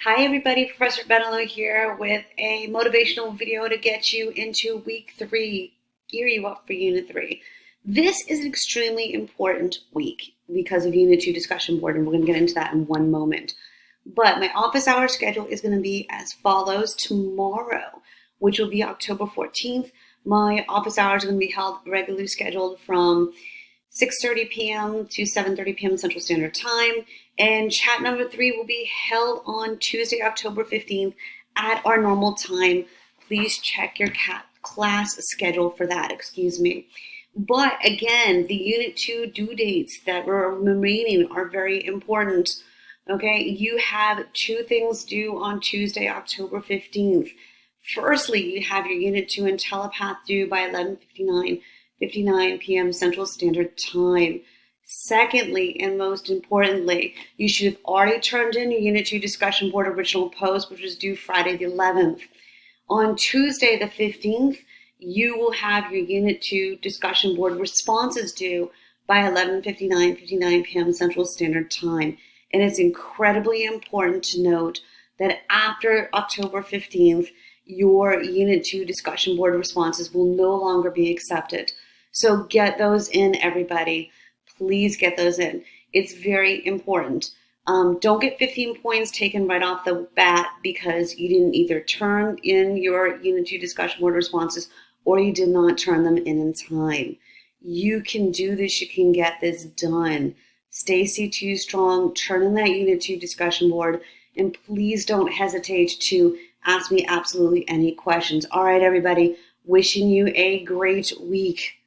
Hi everybody, Professor Benelo here with a motivational video to get you into week 3, gear you up for Unit 3. This is an extremely important week because of Unit 2 discussion board, and we're going to get into that in one moment. But my office hour schedule is going to be as follows. Tomorrow, which will be October 14th, my office hours are going to be held regularly scheduled from 6:30 p.m. to 7:30 p.m. Central Standard Time. And chat number 3 will be held on Tuesday, October 15th at our normal time. Please check your class schedule for that, But again, the Unit 2 due dates that were remaining are very important. Okay, you have 2 things due on Tuesday, October 15th. Firstly, you have your Unit 2 and Telepath due by 11:59 p.m. Central Standard Time. Secondly, and most importantly, you should have already turned in your Unit 2 discussion board original post, which was due Friday the 11th. On Tuesday the 15th, you will have your Unit 2 discussion board responses due by 11:59 p.m. Central Standard Time. And it's incredibly important to note that after October 15th, your Unit 2 discussion board responses will no longer be accepted. So get those in, everybody. Please get those in. It's very important. Don't get 15 points taken right off the bat because you didn't either turn in your Unit 2 discussion board responses or you did not turn them in time. You can do this. You can get this done. Stay C2 strong. Turn in that Unit 2 discussion board. And please don't hesitate to ask me absolutely any questions. All right, everybody. Wishing you a great week.